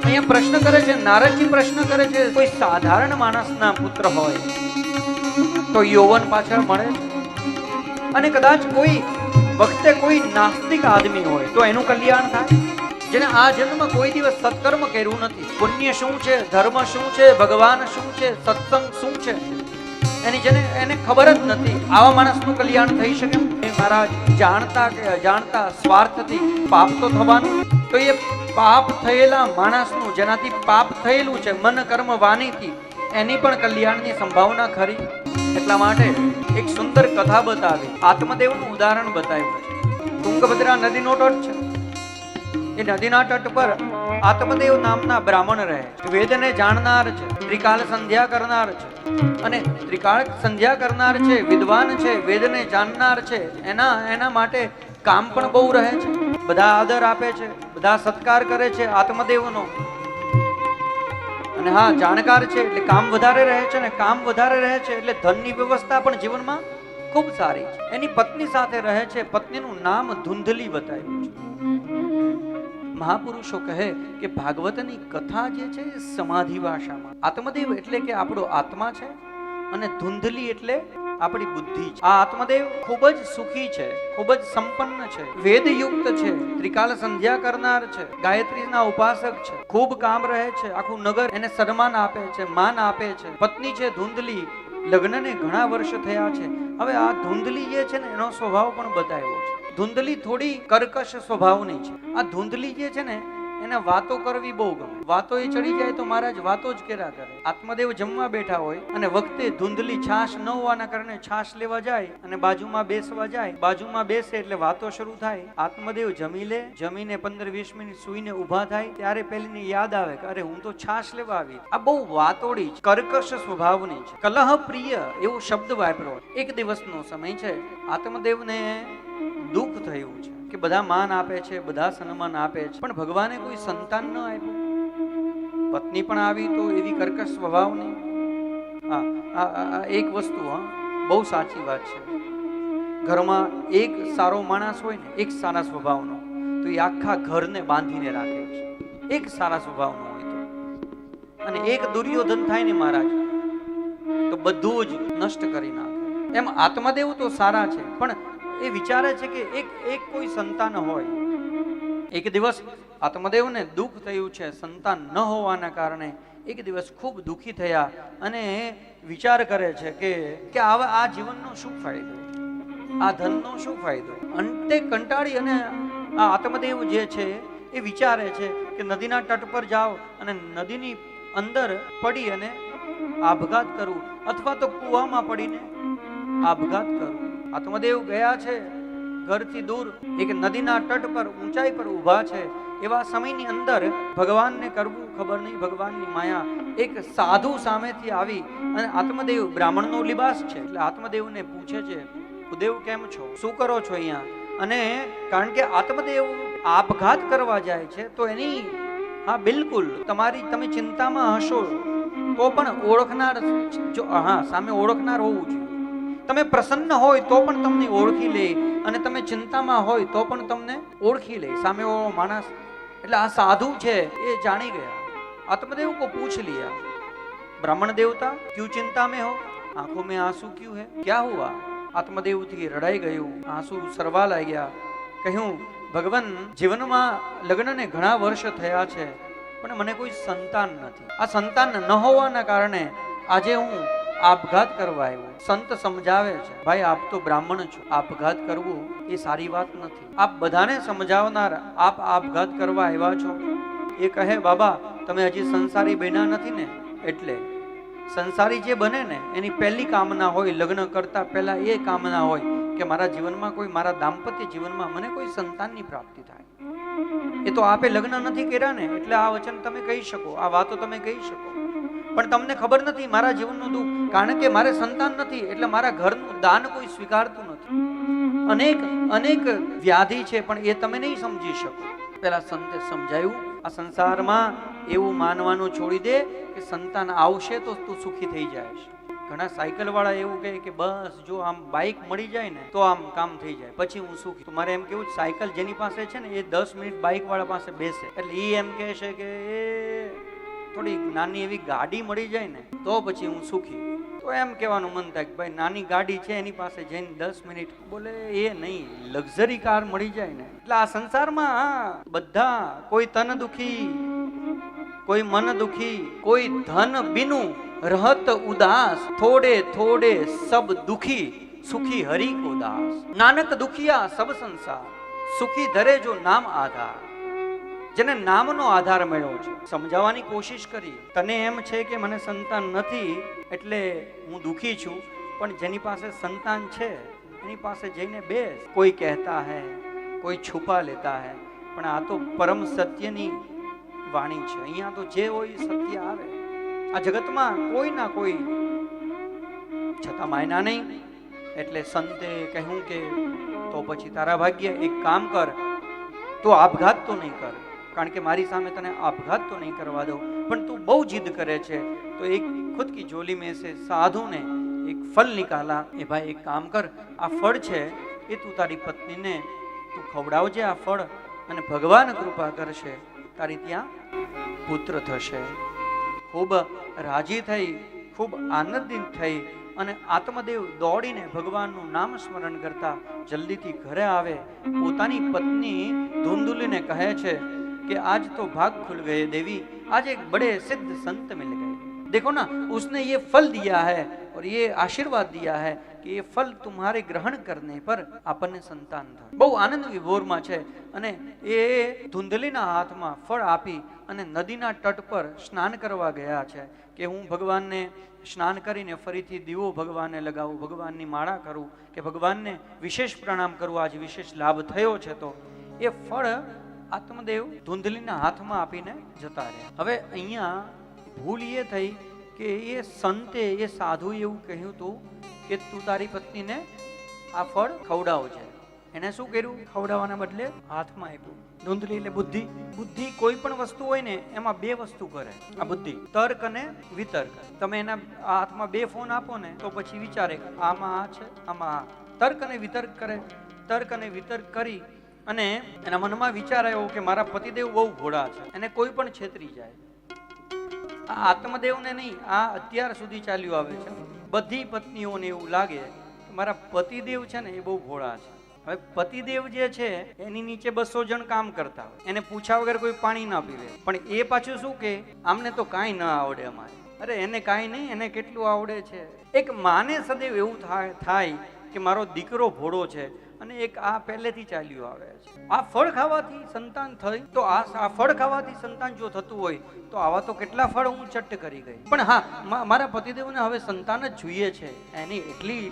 અહીંયા પ્રશ્ન કરે છે, નારદજી પ્રશ્ન કરે છે, કોઈ સાધારણ માણસના પુત્ર હોય તો યૌવન પાછળ મળે છે, અને કદાચ કોઈ વખતે કોઈ નાસ્તિક આદમી હોય તો એનું કલ્યાણ થાય, જેને આ જન્મ કોઈ દિવસ સત્કર્મ કર્યું નથી, પુણ્ય શું છે, ધર્મ શું છે, ભગવાન શું છે, સત્સંગ શું છે, એને ખબર જ નથી, આવા માણસનું કલ્યાણ થઈ શકે? મહારાજ જાણતા કે અજાણતા સ્વાર્થથી પાપ તો થવાનું, તો એ પાપ થયેલા માણસનું, જેનાથી પાપ થયેલું છે મન કર્મ વાણીથી, એની પણ કલ્યાણની સંભાવના ખરી. એટલા માટે એક સુંદર કથા બતાવી, આત્મદેવનું ઉદાહરણ બતાવ્યું છે. તુંગભદ્રા નદીનો તટ છે, એ નદીના તટ પર આત્મદેવ નામના બ્રાહ્મણ રહે છે, વેદને જાણનાર છે, ત્રિકાળ સંધ્યા કરનાર છે, અને ત્રિકાળ સંધ્યા કરનાર છે, વિદ્વાન છે, વેદને જાણનાર છે, એના માટે કામ પણ બહુ રહે છે, બધા આદર આપે છે, બધા સત્કાર કરે છે આત્મદેવનો, અને હા જાણકાર છે એટલે કામ વધારે રહે છે, ને કામ વધારે રહે છે એટલે ધનની વ્યવસ્થા પણ જીવનમાં ખૂબ સારી છે. એની પત્ની સાથે રહે છે, પત્નીનું નામ ધુંધલી બતાવ્યું છે. મહાપુરુષો કહે કે ભાગવતની કથા જે છે એ સમાધિ ભાષામાં, આત્મદેવ એટલે કે આપણો આત્મા છે, અને ધુંધલી એટલે આપણી બુદ્ધિ છે. આ આત્મદેવ ખૂબ જ સુખી છે, ખૂબ જ સંપન્ન છે, વેદયુક્ત છે, ત્રિકાળ સંધ્યા કરનાર છે, ગાયત્રીના ઉપાસક છે, ખૂબ કામ રહે છે, આખું નગર એને સન્માન આપે છે, માન આપે છે. પત્ની છે ધુંધલી, લગ્નને ઘણા વર્ષ થયા છે. હવે આ ધુંધલી જે છે ને એનો સ્વભાવ પણ બતાવ્યો છે. ધુંધલી થોડી કર્કશ સ્વભાવની છે. આ ધુંધલી જે છે ને એને વાતો કરવી બહુ ગમે, વાતો એ ચડી જાય તો મહારાજ વાતો જ કર્યા કરે. આત્મદેવ જમવા બેઠા હોય અને વખતે ધુંધલી છાશ ન હોવાના કારણે છાશ લેવા જાય અને બાજુમાં બેસવા જાય, બાજુમાં બેસે એટલે વાતો શરૂ થાય. આત્મદેવ જમી લે, જમીને 15-20 મિનિટ સૂઈને ઊભા થાય ત્યારે પેલીને યાદ આવે કે અરે હું તો છાશ લેવા આવી. આ બહુ વાતોડી છે, કર્કશ સ્વભાવની છે, કલહ પ્રિય એવો શબ્દ વાપર્યો. એક દિવસનો સમય છે, આત્મદેવને દુઃખ થયું છે કે બધા માન આપે છે, બધા સન્માન આપે છે, પણ ભગવાને કોઈ સંતાન ન આપ્યું. પત્ની પણ આવી તો એવી કર્કશ સ્વભાવની. એક વસ્તુ બહુ સાચી વાત છે, ઘરમાં એક સારો માણસ હોય ને, એક સારા સ્વભાવનો, તો એ આખા ઘરને બાંધીને રાખે છે. એક સારા સ્વભાવનો હોય તો, અને એક દુર્યોધન થાય ને મહારાજ તો બધું જ નષ્ટ કરી નાખે. એમ આત્મદેવ તો સારા છે, પણ એ વિચારે છે કે એક કોઈ સંતાન હોય. એક દિવસ આત્મદેવને દુઃખ થયું છે સંતાન ન હોવાના કારણે. એક દિવસ ખૂબ દુઃખી થયા અને વિચાર કરે છે કે આ જીવનનો શું ફાયદો, આ ધનનો શું ફાયદો. અંતે કંટાળી અને આ આત્મદેવ જે છે એ વિચારે છે કે નદીના તટ પર જાઓ અને નદીની અંદર પડી અને આપઘાત કરું, અથવા તો કૂવામાં પડીને આપઘાત કરું. આત્મદેવ ગયા છે ઘરથી દૂર, એક નદીના તટ પર ઊંચાઈ પર ઊભા છે. એવા સમયની અંદર ભગવાનને કરવું ખબર નહીં, ભગવાનની માયા, એક સાધુ સામેથી આવી અને આત્મદેવ બ્રાહ્મણનો લિબાસ છે એટલે આત્મદેવને પૂછે છે, ભૂદેવ કેમ છો, શું કરો છો અહીંયા? અને કારણ કે આત્મદેવ આપઘાત કરવા જાય છે તો એની બિલકુલ તમે ચિંતામાં હશો તો પણ ઓળખનાર, સામે ઓળખનાર હોવું જોઈએ. તમે પ્રસન્ન હોય તો પણ તમને ઓળખી લે, અને તમે ચિંતામાં હોય તો પણ તમને ઓળખી લે સામે માણસ. એટલે આ સાધુ છે એ જાણી ગયા. आत्मदेव को पूछ लिया, ब्राह्मण देवता क्यों चिंता में हो, आंखों में आंसू क्यों है, क्या हुआ? आत्मदेव थी रड़ाई गયું, आंसू सरवा લાગ્યા. કહ્યું, ભગવાન, જીવનમાં લગ્નને ઘણા વર્ષ થયા છે પણ મને કોઈ સંતાન નથી. આ સંતાન ન હોવાના કારણે આજે હું આપઘાત કરવા આવ્યો. સંત સમજાવે છે, ભાઈ આપ તો બ્રાહ્મણ છો, આપઘાત કરવું એ સારી વાત નથી. આપ બધાને સમજાવનાર, આપ આપઘાત કરવા આવ્યા છો. એ કહે, બાબા તમે હજી સંસારી બન્યા નથી ને, એટલે સંસારી જે બને ને એની પહેલી કામના હોય, લગ્ન કરતા પહેલા એ કામના હોય કે મારા જીવનમાં કોઈ, મારા દાંપત્ય જીવનમાં મને કોઈ સંતાનની પ્રાપ્તિ થાય. એ તો આપે લગ્ન નથી કર્યા ને એટલે આ વચન તમે કહી શકો, આ વાતો તમે કહી શકો, પણ તમને ખબર નથી મારા જીવનનું દુઃખ, કારણ કે મારે સંતાન નથી એટલે મારા ઘરનું દાન કોઈ સ્વીકારતું નથી. અનેક વ્યાધિ છે પણ એ તમે નહીં સમજી શકો. પેલા સંતે સમજાયું, આ સંસારમાં એવું માનવાનું છોડી દે કે સંતાન આવશે તો તું સુખી થઈ જાય. ઘણા સાયકલ વાળા એવું કહે કે બસ જો આમ બાઇક મળી જાય ને તો આમ કામ થઈ જાય, પછી હું સુખી. મારે એમ કેવું સાયકલ જેની પાસે છે ને એ 10 મિનિટ બાઇક વાળા પાસે બેસે એટલે એ એમ કહે છે કે એ થોડી નાની એવી ગાડી મળી જાય ને તો પછી હું સુખી. તો એમ કહેવાનું મન થાય કે ભાઈ નાની ગાડી છે એની પાસે જઈને 10 મિનિટ, બોલે એ નહીં, લક્ઝરી કાર મળી જાય ને. એટલે આ સંસારમાં બધા કોઈ તન દુખી, કોઈ મન દુખી, કોઈ ધન બીનું રહત ઉદાસ, થોડે થોડે સબ દુખી, સુખી હરિ કો દાસ. નાનક દુખિયા સબ સંસાર, સુખી ધરે જો નામ આધાર. જેને નામનો આધાર મળ્યો છે, સમજાવવાની કોશિશ કરી. તને એમ છે કે મને સંતાન નથી એટલે હું દુખી છું, પણ જેની પાસે સંતાન છે એની પાસે જઈને બેસ. કોઈ કહેતા હૈ, કોઈ છુપા લેતા હૈ, પણ આ તો પરમ સત્યની વાણી છે. અહીંયા તો જે હોય સત્ય આવે. આ જગતમાં કોઈ ના કોઈ છતાં માયના નહીં. એટલે સંતે કહ્યું કે તો પછી તારા ભાગ્ય, એક કામ કર, તો આપઘાત તો નહીં કર, કારણ કે મારી સામે તને આપઘાત તો નહીં કરવા દો, પણ તું બહુ જીદ કરે છે. તો એક ખુદ કી જોલી में से साधु ने एक फल निकाला. એ ભાઈ એક કામ કર, આ ફળ છે એ તું તારી પત્નીને તું ખવડાવજે આ ફળ, અને ભગવાન કૃપા કરશે, તારી ત્યાં પુત્ર થશે. ખૂબ રાજી થઈ, ખૂબ આનંદિત થઈ, અને આત્મદેવ દોડીને ભગવાનનું નામ સ્મરણ કરતા જલ્દીથી ઘરે આવે. પોતાની પત્ની ધુંધુલીને કહે છે कि आज तो भाग खुल गए देवी, आज एक बड़े सिद्ध संत मिल गए. देखो ना, उसने ये फल दिया है और ये आशीर्वाद दिया है कि ये फल तुम्हारे ग्रहण करने पर આપણને સંતાન થાય. બહુ આનંદ વિભોરમાં છે. અને એ ધુંધલીના હાથમાં ફળ આપી અને નદીના તટ પર સ્નાન કરવા ગયા છે કે હું ભગવાનને સ્નાન કરીને ફરીથી દીવો ભગવાનને લગાવું, ભગવાનની માળા કરું, કે ભગવાનને વિશેષ પ્રણામ કરું, આજે વિશેષ લાભ થયો છે. તો એ ફળ આત્મદેવ ધુંધલીના હાથમાં આપીને જતા રહ્યા. હવે અહીંયા ભૂલ એ થઈ કે એ સંતે, એ સાધુ એવું કહ્યું હતું કે તું તારી પત્નીને આ ફળ ખવડાવજે. એને શું કર્યું? ખવડાવવાના બદલે હાથમાં આપ્યું. ધુંધલી એટલે બુદ્ધિ. બુદ્ધિ કોઈ પણ વસ્તુ હોય ને એમાં બે વસ્તુ કરે. આ બુદ્ધિ તર્ક અને વિતર્ક. તમે એના હાથમાં બે ફોન આપો ને તો પછી વિચારે આમાં આ છે, આમાં આ. તર્ક અને વિતર્ક કરે. તર્ક અને વિતર્ક કરી અને એના મનમાં વિચાર આવ્યો કે મારા પતિદેવ બહુ ભોળા છે, એને કોઈ પણ છેતરી જાય. આ આત્મદેવને નહીં, આ અત્યાર સુધી ચાલ્યું આવે છે. બધી પત્નીઓને એવું લાગે કે મારા પતિદેવ છે ને એ બહુ ભોળા છે. હવે પતિદેવ જે છે એની નીચે 200 જણ કામ કરતા હોય, એને પૂછ્યા વગર કોઈ પાણી ના પીવે, પણ એ પાછું શું કે આમને તો કાંઈ ન આવડે અમારે. અરે એને કાંઈ નહીં, એને કેટલું આવડે છે. એક માને સદૈવ એવું થાય કે મારો દીકરો ભોળો છે, અને એક આ પહેલેથી ચાલ્યું આવે છે. આ ફળ ખાવાથી સંતાન થઈ, તો આ ફળ ખાવાથી સંતાન જો થતું હોય તો આવા તો કેટલા ફળ હું ચટ્ટ કરી ગઈ. પણ હા, મારા પતિદેવને હવે સંતાન જ જોઈએ છે, એની એટલી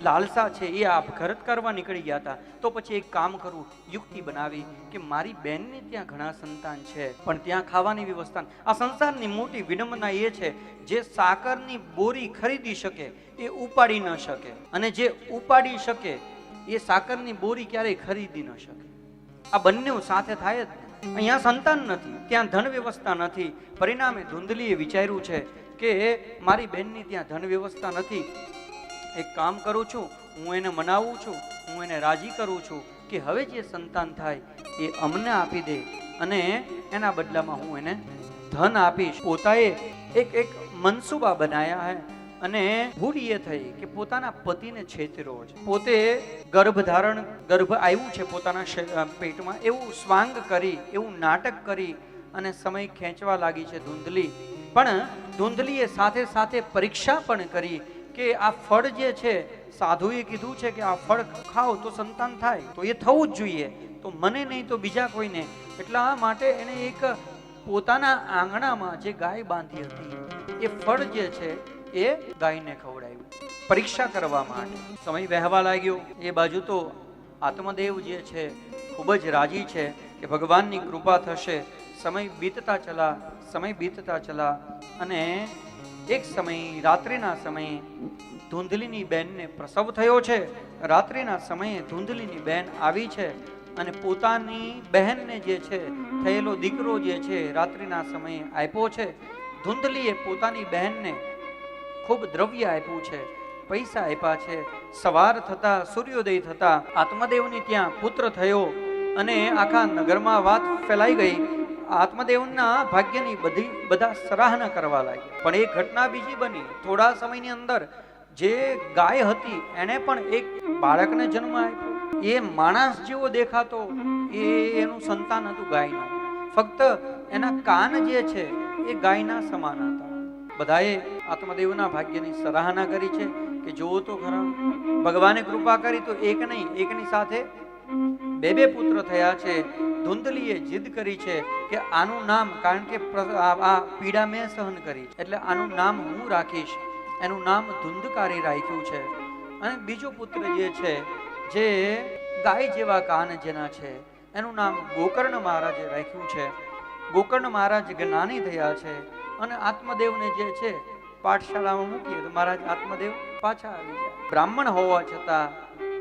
લાલસા છે. એ આપઘાત કરવા નીકળી ગયા હતા. તો પછી એક કામ કરું, યુક્તિ બનાવી કે મારી બહેનને ત્યાં ઘણા સંતાન છે, પણ ત્યાં ખાવાની વ્યવસ્થા. આ સંસારની મોટી વિડંબના એ છે, જે સાકરની બોરી ખરીદી શકે એ ઉપાડી ન શકે, અને જે ઉપાડી શકે એ સાકરની બોરી ક્યારેય ખરીદી ન શકે. આ બંને સાથે થાય જ નહીં. અહીંયા સંતાન નથી, ત્યાં ધન વ્યવસ્થા નથી. પરિણામે ધુંધલીએ વિચાર્યું છે કે મારી બહેનની ત્યાં ધન વ્યવસ્થા નથી. એક કામ કરું છું, હું એને મનાવું છું, હું એને રાજી કરું છું કે હવે જે સંતાન થાય એ અમને આપી દે, અને એના બદલામાં હું એને ધન આપીશ. પોતાએ એક મનસુબા બનાયા હે. અને ભૂલ એ થઈ કે પોતાના પતિને છેતરો છે. પોતે ગર્ભ આવ્યું છે પોતાના પેટમાં, એવું સ્વાંગ કરી, એવું નાટક કરી અને સમય ખેંચવા લાગી છે ધુંધલી. પણ ધુંધલીએ સાથે સાથે પરીક્ષા પણ કરી કે આ ફળ જે છે, સાધુએ કીધું છે કે આ ફળ ખાઓ તો સંતાન થાય, તો એ થવું જ જોઈએ, તો મને નહીં તો બીજા કોઈને. એટલા માટે એને એક પોતાના આંગણામાં જે ગાય બાંધી હતી એ ફળ જે છે એ ગાયને ખવડાવ્યું, પરીક્ષા કરવા માટે. સમય વહેવા લાગ્યો. એ બાજુ તો આત્મદેવ જે છે ખૂબ જ રાજી છે કે ભગવાનની કૃપા થશે. સમય બીતતા ચલા અને એક સમય, રાત્રિના સમયે ધુંધલીની બહેનને પ્રસવ થયો છે. રાત્રિના સમયે ધુંધલીની બહેન આવી છે અને પોતાની બહેનને જે છે થયેલો દીકરો જે છે રાત્રિના સમયે આપ્યો છે. ધુંધલીએ પોતાની બહેનને ખૂબ દ્રવ્ય આપ્યું છે, પૈસા આપ્યા છે. સવાર થતા સૂર્યોદય થતા આત્મદેવની ત્યાં પુત્ર થયો અને આખા નગરમાં વાત ફેલાઈ ગઈ. આત્મદેવના ભાગ્યની બધા સરાહના કરવા લાગ્યા. પણ એક ઘટના બીજી બની. થોડા સમયની અંદર જે ગાય હતી એને પણ એક બાળકને જન્મ આપ્યો. એ માણસ જેવો દેખાતો એનું સંતાન હતું ગાયનું. ફક્ત એના કાન જે છે એ ગાયના સમાન હતા. બધાએ આત્મદેવના ભાગ્યની સરાહના કરી છે કે જુઓ તો ખરા, ભગવાને કૃપા કરી તો એક નહીં, એકની સાથે બે પુત્ર થયા છે. ધુંધલીએ જીદ કરી છે કે આનું નામ, કારણ કે આ પીડા મેં સહન કરી એટલે આનું નામ હું રાખીશ. એનું નામ ધુંધકારી રાખ્યું છે. અને બીજો પુત્ર જે છે, જે ગાય જેવા કાન જેના છે, એનું નામ ગોકર્ણ મહારાજે રાખ્યું છે. ગોકર્ણ મહારાજ જ્ઞાની થયા છે અને આત્મદેવને જે છે પાઠશાળામાં મૂકીએ તો મહારાજ આત્મદેવ પાછા આવી જાય. બ્રાહ્મણ હોવા છતાં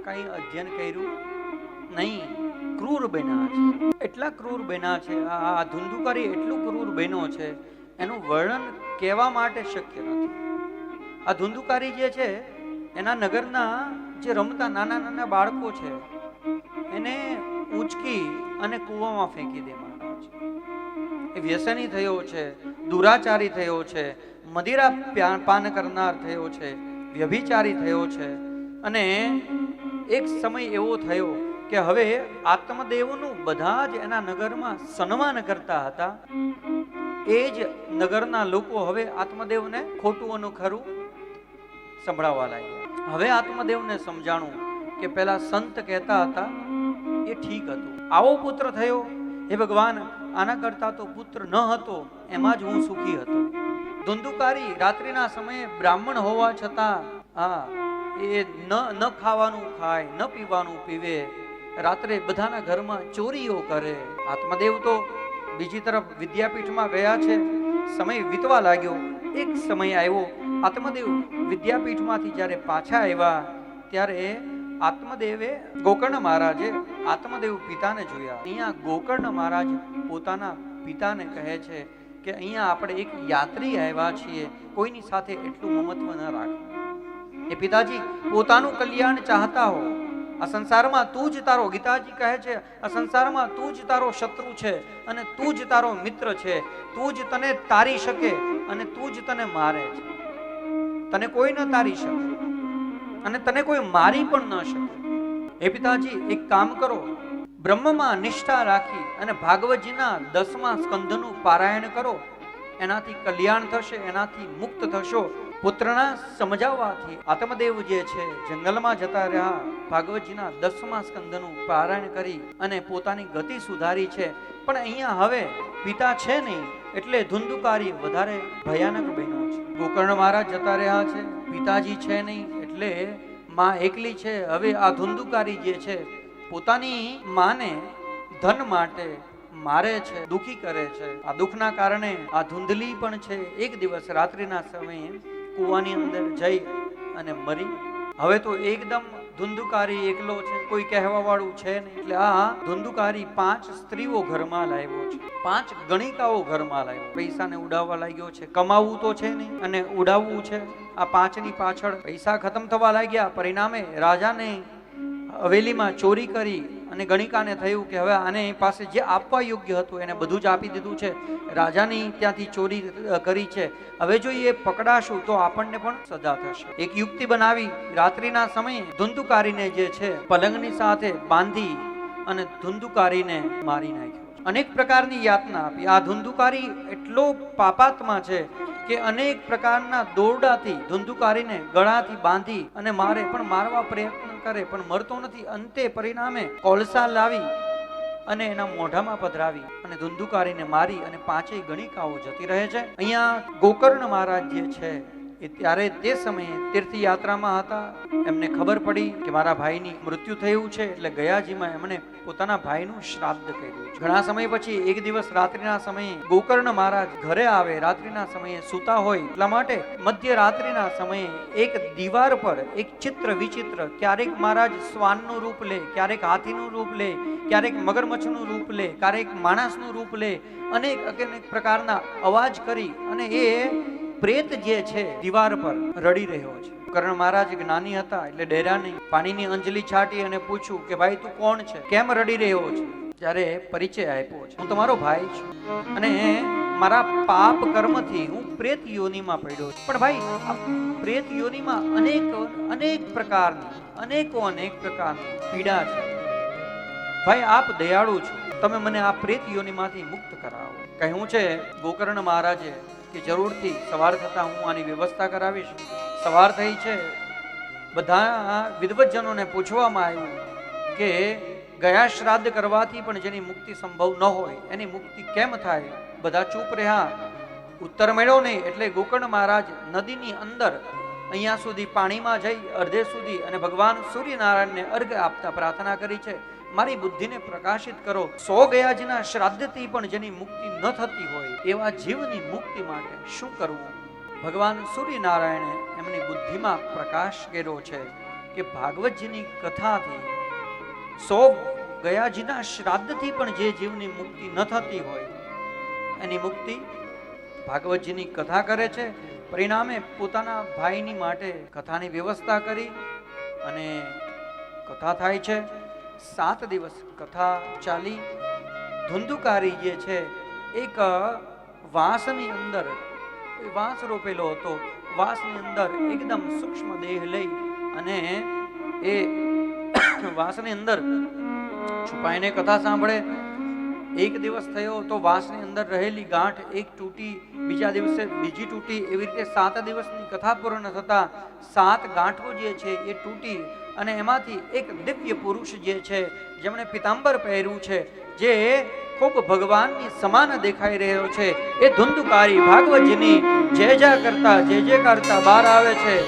કઈ અધ્યયન કર્યું નહીં, ક્રૂર બન્યા છે. એટલા ક્રૂર બન્યા છે, આ ધુંધુકારી એટલું ક્રૂર બન્યો છે, એનું વર્ણન કહેવા માટે શક્ય નથી. આ ધુંધુકારી જે છે એના નગરના જે રમતા નાના નાના બાળકો છે એને ઉંચકી અને કૂવામાં ફેંકી દે મહારાજ. એ વ્યસની થયો છે, દુરાચારી થયો છે, મદિરા પાન કરનાર થયો છે, વ્યભિચારી થયો છે. અને એક સમય એવો થયો કે હવે આત્મદેવનું બધા જ એના નગરમાં સન્માન કરતા હતા. એ જ નગરના લોકો હવે આત્મદેવને ખોટું અને ખરું સંભળાવવા લાગ્યા. હવે આત્મદેવને સમજાણું કે પેલા સંત કહેતા હતા એ ઠીક હતું. આવો પુત્ર થયો, હે ભગવાન, આના કરતા તો પુત્ર ન હતો, એમાં જ હું સુખી હતો. ધુંધુકારી રાત્રિના સમયે બ્રાહ્મણ હોવા છતાં એ ન ખાવાનું ખાય, ન પીવાનું પીવે, રાત્રે બધાના ઘરમાં ચોરીઓ કરે. આત્મદેવ તો બીજી તરફ વિદ્યાપીઠમાં ગયા છે. સમય વીતવા લાગ્યો. એક સમય આવ્યો, આત્મદેવ વિદ્યાપીઠમાંથી જ્યારે પાછા આવ્યા ત્યારે આત્મદેવે ગોકર્ણ મહારાજે આત્મદેવ પિતાને જોયા. અહીંયા ગોકર્ણ મહારાજ પોતાના પિતાને કહે છે કે અહીંયા આપણે એક યાત્રી આવ્યા છીએ, કોઈની સાથે એટલું મમત્વ ન રાખો. એ પિતાજી, પોતાનું કલ્યાણ ચાહતા હો, આ સંસારમાં તું જ તારો, ગીતાજી કહે છે, આ સંસારમાં તું જ તારો શત્રુ છે અને તું જ તારો મિત્ર છે. તું જ તને તારી શકે અને તું જ તને મારે છે. તને કોઈ ન તારી શકે અને તને કોઈ મારી પણ ન શકે. હે પિતાજી, એક કામ કરો, બ્રહ્મમાં નિષ્ઠા રાખી અને ભાગવતજીના 10મા સ્કંધનું પારાયણ કરો. એનાથી કલ્યાણ થશે, એનાથી મુક્ત થશો. પુત્રના સમજાવવાથી આત્મદેવ જે છે જંગલમાં જતા રહ્યા, ભાગવતજીના 10મા સ્કંધનું પારાયણ કરી અને પોતાની ગતિ સુધારી છે. પણ અહીંયા હવે પિતા છે નહીં એટલે ધુંધુકારી વધારે ભયાનક બન્યો છે. ગોકર્ણ મહારાજ જતા રહ્યા છે, પિતાજી છે નહીં એટલે માં એકલી છે. હવે આ ધુંધુકારી જે છે પોતાની માને ધન માટે મારે છે, દુખી કરે છે. આ દુઃખના કારણે આ ધુંધલી પણ છે એક દિવસ રાત્રિના સમયે કૂવાની અંદર જઈ અને મરી. હવે તો એકદમ ધુંધુકારી એકલો છે, કોઈ કહેવા વાળું છે નહીં. એટલે આ ધુંધુકારી 5 સ્ત્રીઓ ઘરમાં લાવ્યો છે, 5 ગણિકાઓ ઘરમાં લાવ્યો. પૈસાને ઉડાવવા લાગ્યો છે. કમાવવું તો છે નહીં અને ઉડાવવું છે. આ 5ની પાછળ પૈસા ખતમ થવા લાગ્યા. પરિણામે રાજાને હવેલીમાં ચોરી કરી અને ગણિકાને થયું કે હવે આને પાસે જે આપવા યોગ્ય હતું એને બધું જ આપી દીધું છે. રાજાની ત્યાંથી ચોરી કરી છે. હવે જો એ પકડાશું તો આપણને પણ સજા થશે. એક યુક્તિ બનાવી, રાત્રિના સમયે ધુંધુકારીને જે છે પલંગની સાથે બાંધી અને ધુંધુકારીને મારી નાખ્યો. અનેક પ્રકારની યાતના આપી. આ ધુંધુકારી એટલો પાપાત્મા છે કે અનેક પ્રકારના દોરડાથી ધુંધુકારીને ગળાથી બાંધી અને મારે, પણ મારવા પ્રયત્ન કરે પણ મરતો નથી. અંતે પરિણામે કોલસા લાવી અને એના મોઢામાં પધરાવી અને ધુંધુકારીને મારી અને 5 ગણિકાઓ જતી રહે છે. અહીંયા ગોકર્ણ મહારાજ જે છે એ ત્યારે તે સમયે તીર્થયાત્રામાં હતા. એમને ખબર પડી કે મારા ભાઈની મૃત્યુ થયું છે એટલે ગયાજીમાં એમણે પોતાના ભાઈનું શ્રાદ્ધ કર્યું. ઘણા સમય પછી એક દિવસ રાત્રિના સમયે ગોકર્ણ મહારાજ ઘરે આવે. રાત્રિના સમયે સૂતા હોય એટલા માટે મધ્ય રાત્રિના સમયે એક દીવાર પર એક ચિત્ર વિચિત્ર, ક્યારેક મહારાજ શ્વાનનું રૂપ લે, ક્યારેક હાથીનું રૂપ લે, ક્યારેક મગરમચ્છનું રૂપ લે, ક્યારેક માણસનું રૂપ લે, અનેક પ્રકારના અવાજ કરી અને એ પ્રેત જે છે દીવાર પર રડી રહ્યો છે. કર્ણ મહારાજ જ્ઞાની હતા એટલે ડેરા નહીં, પાણીની અંજલી છાંટી અને પૂછ્યું કે ભાઈ તું કોણ છે, કેમ રડી રહ્યો છે? જ્યારે પરિચય આપ્યો છે, હું તમારો ભાઈ છું અને મારા પાપ કર્મથી હું પ્રેત યોનિમાં પડ્યો છું. પણ ભાઈ આ પ્રેત યોનિમાં અનેક પ્રકારની પીડા છે. ભાઈ આપ દયાળુ છો, તમે મને આ પ્રેત યોનિમાંથી મુક્ત કરાવો. કહ્યું છે ગોકર્ણ મહારાજે કે જરૂરથી સવાર થતા હું આની વ્યવસ્થા કરાવીશ. સવાર થઈ છે, બધા વિદ્વજનોને પૂછવામાં આવ્યું કે ગયા શ્રાદ્ધ કરવાથી પણ જેની મુક્તિ સંભવ ન હોય એની મુક્તિ કેમ થાય? બધા ચૂપ રહ્યા, ઉત્તર મળ્યો નહીં. એટલે ગોકર્ણ મહારાજ નદીની અંદર અહીંયા સુધી પાણીમાં જઈ અર્ધે સુધી અને ભગવાન સૂર્યનારાયણને અર્ઘ આપતા પ્રાર્થના કરી છે, મારી બુદ્ધિને પ્રકાશિત કરો. 100 ગયાજીના શ્રાદ્ધથી પણ જેની મુક્તિ ન થતી હોય એવા જીવની મુક્તિ માટે શું કરવું? ભગવાન સૂર્યનારાયણે એમની બુદ્ધિમાં પ્રકાશ કર્યો છે કે ભાગવતજીની કથાથી 100 ગયાજીના શ્રાદ્ધથી પણ જે જીવની મુક્તિ ન થતી હોય એની મુક્તિ ભાગવતજીની કથા કરે છે. પરિણામે પોતાના ભાઈની માટે કથાની વ્યવસ્થા કરી અને કથા થાય છે. 7 દિવસ કથા ચાલી. ધુંધુકારી જે છે એક વાંસની અંદર વાંસ રોપેલો હતો, વાંસની અંદર એકદમ સૂક્ષ્મ દેહ લઈ અને એ વાંસની અંદર છુપાઈને કથા સાંભળે. એક દિવસ થયો તો વાંસની અંદર રહેલી ગાંઠ એક તૂટી, બીજા દિવસે બીજી તૂટી, એવી રીતે 7 દિવસની કથા પૂર્ણ થતા 7 ગાંઠો જે છે એ તૂટી અને એમાંથી એક દિવ્ય પુરુષ જે છે જેમણે પિતાંબર પહેર્યું છે, જે ખૂબ ભગવાનની સમાન દેખાઈ રહ્યો છે, એ ધુંધુકારી ભાગવતજીની જય કરતા બહાર આવે છે.